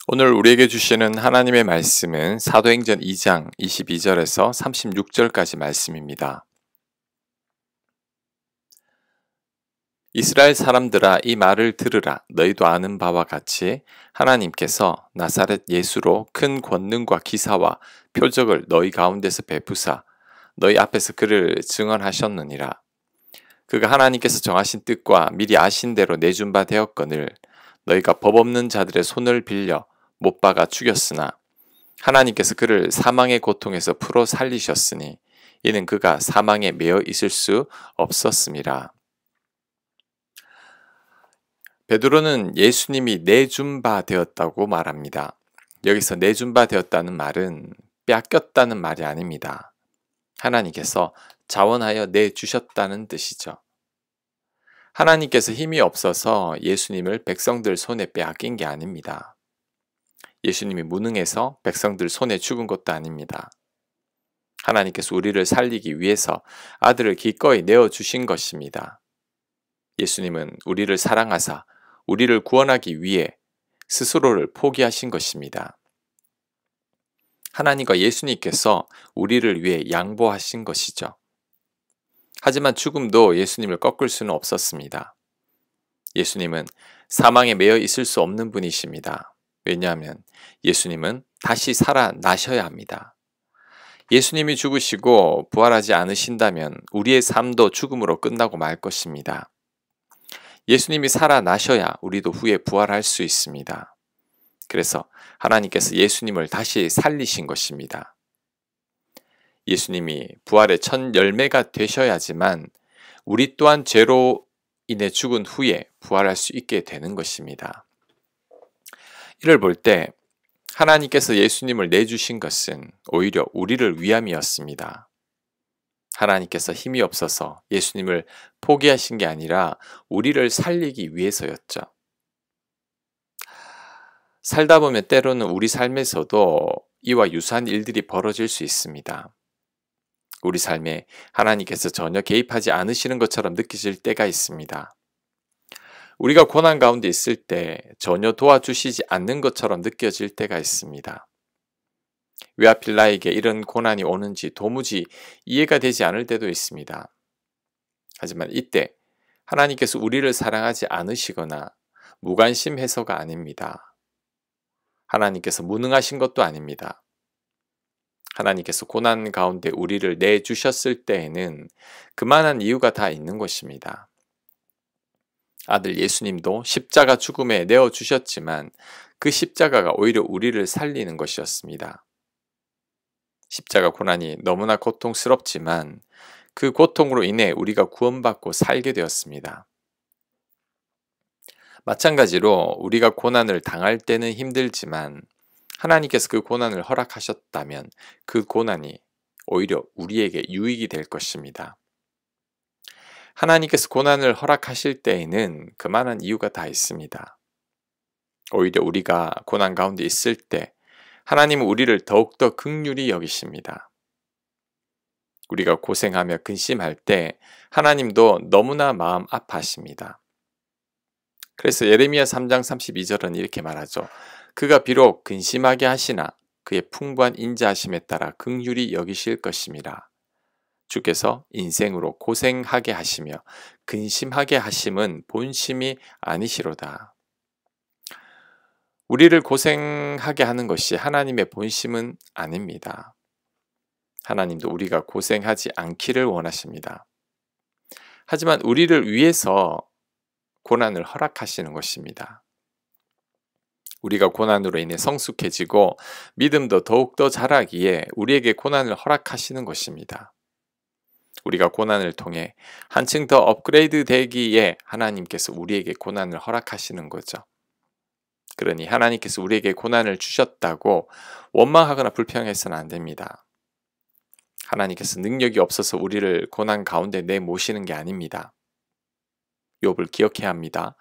오늘 우리에게 주시는 하나님의 말씀은 사도행전 2장 22절에서 36절까지 말씀입니다. 이스라엘 사람들아 이 말을 들으라. 너희도 아는 바와 같이 하나님께서 나사렛 예수로 큰 권능과 기사와 표적을 너희 가운데서 베푸사 너희 앞에서 그를 증언하셨느니라. 그가 하나님께서 정하신 뜻과 미리 아신 대로 내준 바 되었거늘 너희가 법 없는 자들의 손을 빌려 못 박아 죽였으나 하나님께서 그를 사망의 고통에서 풀어 살리셨으니 이는 그가 사망에 매여 있을 수 없었음이라. 베드로는 예수님이 내준 바 되었다고 말합니다. 여기서 내준 바 되었다는 말은 빼앗겼다는 말이 아닙니다. 하나님께서 자원하여 내주셨다는 뜻이죠. 하나님께서 힘이 없어서 예수님을 백성들 손에 빼앗긴 게 아닙니다. 예수님이 무능해서 백성들 손에 죽은 것도 아닙니다. 하나님께서 우리를 살리기 위해서 아들을 기꺼이 내어주신 것입니다. 예수님은 우리를 사랑하사 우리를 구원하기 위해 스스로를 포기하신 것입니다. 하나님과 예수님께서 우리를 위해 양보하신 것이죠. 하지만 죽음도 예수님을 꺾을 수는 없었습니다. 예수님은 사망에 매여 있을 수 없는 분이십니다. 왜냐하면 예수님은 다시 살아나셔야 합니다. 예수님이 죽으시고 부활하지 않으신다면 우리의 삶도 죽음으로 끝나고 말 것입니다. 예수님이 살아나셔야 우리도 후에 부활할 수 있습니다. 그래서 하나님께서 예수님을 다시 살리신 것입니다. 예수님이 부활의 첫 열매가 되셔야지만 우리 또한 죄로 인해 죽은 후에 부활할 수 있게 되는 것입니다. 이를 볼 때 하나님께서 예수님을 내주신 것은 오히려 우리를 위함이었습니다. 하나님께서 힘이 없어서 예수님을 포기하신 게 아니라 우리를 살리기 위해서였죠. 살다 보면 때로는 우리 삶에서도 이와 유사한 일들이 벌어질 수 있습니다. 우리 삶에 하나님께서 전혀 개입하지 않으시는 것처럼 느껴질 때가 있습니다. 우리가 고난 가운데 있을 때 전혀 도와주시지 않는 것처럼 느껴질 때가 있습니다. 왜 하필 나에게 이런 고난이 오는지 도무지 이해가 되지 않을 때도 있습니다. 하지만 이때 하나님께서 우리를 사랑하지 않으시거나 무관심해서가 아닙니다. 하나님께서 무능하신 것도 아닙니다. 하나님께서 고난 가운데 우리를 내주셨을 때에는 그만한 이유가 다 있는 것입니다. 아들 예수님도 십자가 죽음에 내어주셨지만 그 십자가가 오히려 우리를 살리는 것이었습니다. 십자가 고난이 너무나 고통스럽지만 그 고통으로 인해 우리가 구원받고 살게 되었습니다. 마찬가지로 우리가 고난을 당할 때는 힘들지만 하나님께서 그 고난을 허락하셨다면 그 고난이 오히려 우리에게 유익이 될 것입니다. 하나님께서 고난을 허락하실 때에는 그만한 이유가 다 있습니다. 오히려 우리가 고난 가운데 있을 때 하나님은 우리를 더욱더 긍휼히 여기십니다. 우리가 고생하며 근심할 때 하나님도 너무나 마음 아파하십니다. 그래서 예레미야 3장 32절은 이렇게 말하죠. 그가 비록 근심하게 하시나 그의 풍부한 인자하심에 따라 긍휼히 여기실 것임이라. 주께서 인생으로 고생하게 하시며 근심하게 하심은 본심이 아니시로다. 우리를 고생하게 하는 것이 하나님의 본심은 아닙니다. 하나님도 우리가 고생하지 않기를 원하십니다. 하지만 우리를 위해서 고난을 허락하시는 것입니다. 우리가 고난으로 인해 성숙해지고 믿음도 더욱더 자라기에 우리에게 고난을 허락하시는 것입니다. 우리가 고난을 통해 한층 더 업그레이드 되기에 하나님께서 우리에게 고난을 허락하시는 거죠. 그러니 하나님께서 우리에게 고난을 주셨다고 원망하거나 불평해서는 안 됩니다. 하나님께서 능력이 없어서 우리를 고난 가운데 내모시는 게 아닙니다. 욥을 기억해야 합니다.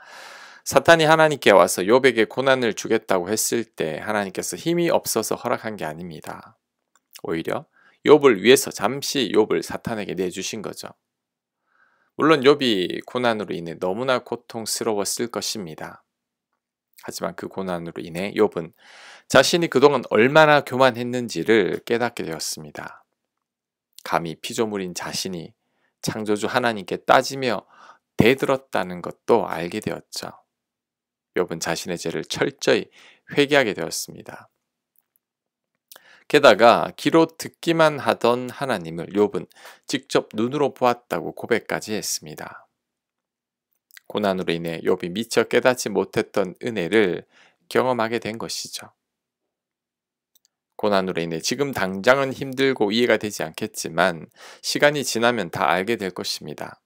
사탄이 하나님께 와서 욥에게 고난을 주겠다고 했을 때 하나님께서 힘이 없어서 허락한 게 아닙니다. 오히려 욥을 위해서 잠시 욥을 사탄에게 내주신 거죠. 물론 욥이 고난으로 인해 너무나 고통스러웠을 것입니다. 하지만 그 고난으로 인해 욥은 자신이 그동안 얼마나 교만했는지를 깨닫게 되었습니다. 감히 피조물인 자신이 창조주 하나님께 따지며 대들었다는 것도 알게 되었죠. 욥은 자신의 죄를 철저히 회개하게 되었습니다. 게다가 귀로 듣기만 하던 하나님을 욥은 직접 눈으로 보았다고 고백까지 했습니다. 고난으로 인해 욥이 미처 깨닫지 못했던 은혜를 경험하게 된 것이죠. 고난으로 인해 지금 당장은 힘들고 이해가 되지 않겠지만 시간이 지나면 다 알게 될 것입니다.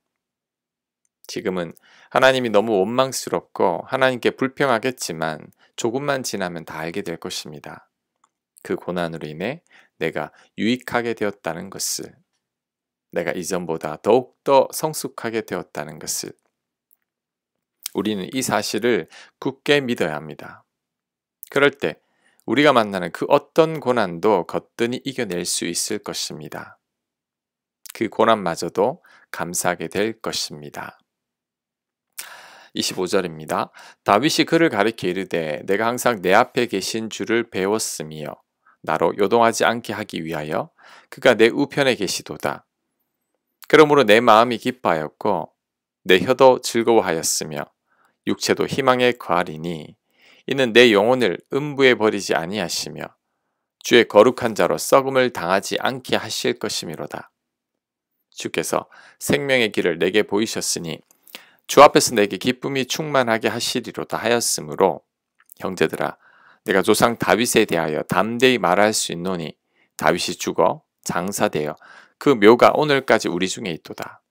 지금은 하나님이 너무 원망스럽고 하나님께 불평하겠지만 조금만 지나면 다 알게 될 것입니다. 그 고난으로 인해 내가 유익하게 되었다는 것을, 내가 이전보다 더욱더 성숙하게 되었다는 것을, 우리는 이 사실을 굳게 믿어야 합니다. 그럴 때 우리가 만나는 그 어떤 고난도 거뜬히 이겨낼 수 있을 것입니다. 그 고난마저도 감사하게 될 것입니다. 25절입니다. 다윗이 그를 가리켜 이르되 내가 항상 내 앞에 계신 주를 배웠으며 나로 요동하지 않게 하기 위하여 그가 내 우편에 계시도다. 그러므로 내 마음이 기뻐하였고 내 혀도 즐거워하였으며 육체도 희망에 거하리니 이는 내 영혼을 음부에 버리지 아니하시며 주의 거룩한 자로 썩음을 당하지 않게 하실 것이미로다. 주께서 생명의 길을 내게 보이셨으니 주 앞에서 내게 기쁨이 충만하게 하시리로다 하였으므로 형제들아 내가 조상 다윗에 대하여 담대히 말할 수 있노니 다윗이 죽어 장사되어 그 묘가 오늘까지 우리 중에 있도다.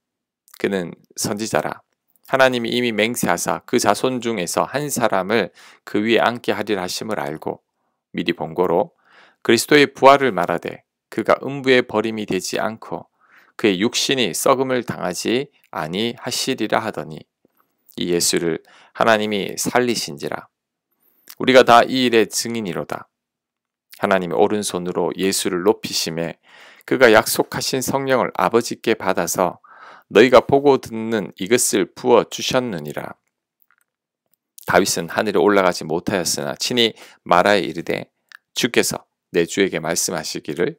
그는 선지자라 하나님이 이미 맹세하사 그 자손 중에서 한 사람을 그 위에 앉게 하리라 하심을 알고 미리 본고로 그리스도의 부활을 말하되 그가 음부에 버림이 되지 않고 그의 육신이 썩음을 당하지 아니하시리라 하더니 이 예수를 하나님이 살리신지라. 우리가 다 이 일의 증인이로다. 하나님의 오른손으로 예수를 높이심에 그가 약속하신 성령을 아버지께 받아서 너희가 보고 듣는 이것을 부어 주셨느니라. 다윗은 하늘에 올라가지 못하였으나 친히 말하여 이르되 주께서 내 주에게 말씀하시기를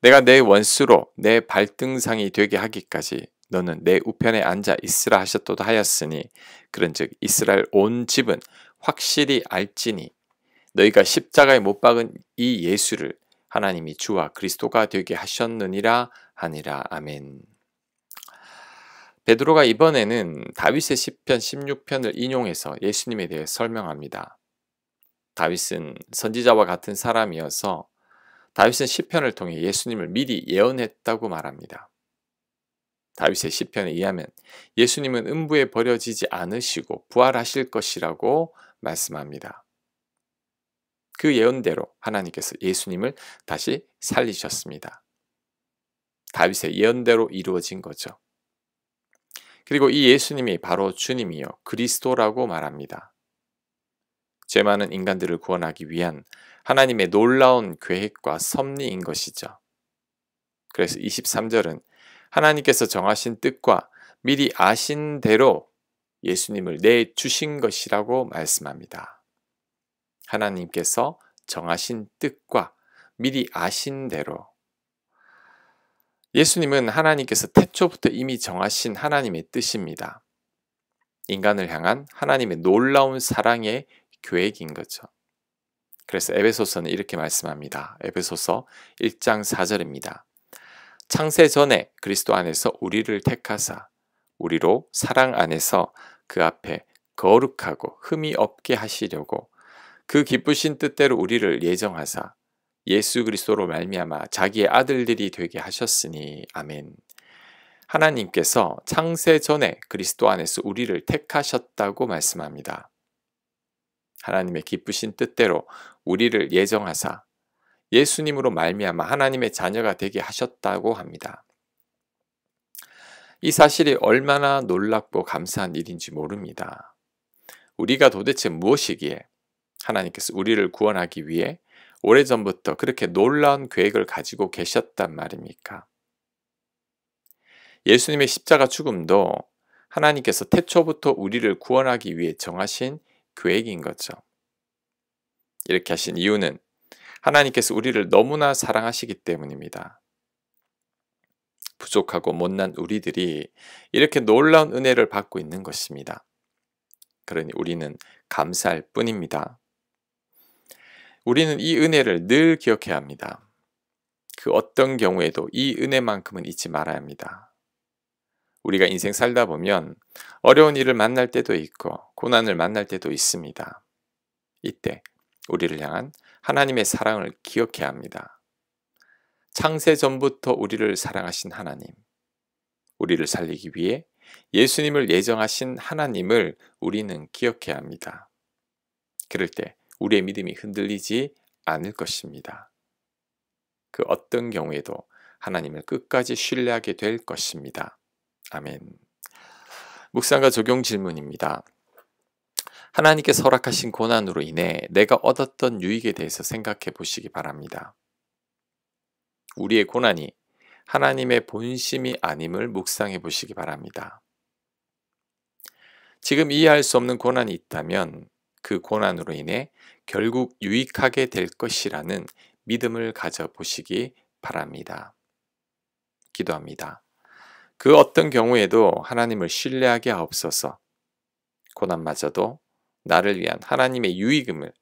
내가 내 원수로 내 발등상이 되게 하기까지 너는 내 우편에 앉아 있으라 하셨도다 하였으니 그런즉 이스라엘 온 집은 확실히 알지니 너희가 십자가에 못 박은 이 예수를 하나님이 주와 그리스도가 되게 하셨느니라 하니라. 아멘. 베드로가 이번에는 다윗의 시편 16편을 인용해서 예수님에 대해 설명합니다. 다윗은 선지자와 같은 사람이어서 다윗은 시편을 통해 예수님을 미리 예언했다고 말합니다. 다윗의 시편에 의하면 예수님은 음부에 버려지지 않으시고 부활하실 것이라고 말씀합니다. 그 예언대로 하나님께서 예수님을 다시 살리셨습니다. 다윗의 예언대로 이루어진 거죠. 그리고 이 예수님이 바로 주님이요 그리스도라고 말합니다. 죄 많은 인간들을 구원하기 위한 하나님의 놀라운 계획과 섭리인 것이죠. 그래서 23절은 하나님께서 정하신 뜻과 미리 아신 대로 예수님을 내주신 것이라고 말씀합니다. 하나님께서 정하신 뜻과 미리 아신 대로 예수님은 하나님께서 태초부터 이미 정하신 하나님의 뜻입니다. 인간을 향한 하나님의 놀라운 사랑의 계획인 거죠. 그래서 에베소서는 이렇게 말씀합니다. 에베소서 1장 4절입니다. 창세 전에 그리스도 안에서 우리를 택하사 우리로 사랑 안에서 그 앞에 거룩하고 흠이 없게 하시려고 그 기쁘신 뜻대로 우리를 예정하사 예수 그리스도로 말미암아 자기의 아들들이 되게 하셨으니 아멘. 하나님께서 창세 전에 그리스도 안에서 우리를 택하셨다고 말씀합니다. 하나님의 기쁘신 뜻대로 우리를 예정하사 예수님으로 말미암아 하나님의 자녀가 되게 하셨다고 합니다. 이 사실이 얼마나 놀랍고 감사한 일인지 모릅니다. 우리가 도대체 무엇이기에 하나님께서 우리를 구원하기 위해 오래전부터 그렇게 놀라운 계획을 가지고 계셨단 말입니까? 예수님의 십자가 죽음도 하나님께서 태초부터 우리를 구원하기 위해 정하신 계획인 거죠. 이렇게 하신 이유는 하나님께서 우리를 너무나 사랑하시기 때문입니다. 부족하고 못난 우리들이 이렇게 놀라운 은혜를 받고 있는 것입니다. 그러니 우리는 감사할 뿐입니다. 우리는 이 은혜를 늘 기억해야 합니다. 그 어떤 경우에도 이 은혜만큼은 잊지 말아야 합니다. 우리가 인생 살다 보면 어려운 일을 만날 때도 있고 고난을 만날 때도 있습니다. 이때 우리를 향한 하나님의 사랑을 기억해야 합니다. 창세 전부터 우리를 사랑하신 하나님, 우리를 살리기 위해 예수님을 예정하신 하나님을 우리는 기억해야 합니다. 그럴 때 우리의 믿음이 흔들리지 않을 것입니다. 그 어떤 경우에도 하나님을 끝까지 신뢰하게 될 것입니다. 아멘. 묵상과 적용 질문입니다. 하나님께 허락하신 고난으로 인해 내가 얻었던 유익에 대해서 생각해 보시기 바랍니다. 우리의 고난이 하나님의 본심이 아님을 묵상해 보시기 바랍니다. 지금 이해할 수 없는 고난이 있다면 그 고난으로 인해 결국 유익하게 될 것이라는 믿음을 가져보시기 바랍니다. 기도합니다. 그 어떤 경우에도 하나님을 신뢰하게 하옵소서. 고난마저도 나를 위한 하나님의 유익임을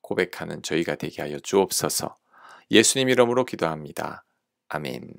고백하는 저희가 되게 하여 주옵소서. 예수님 이름으로 기도합니다. 아멘.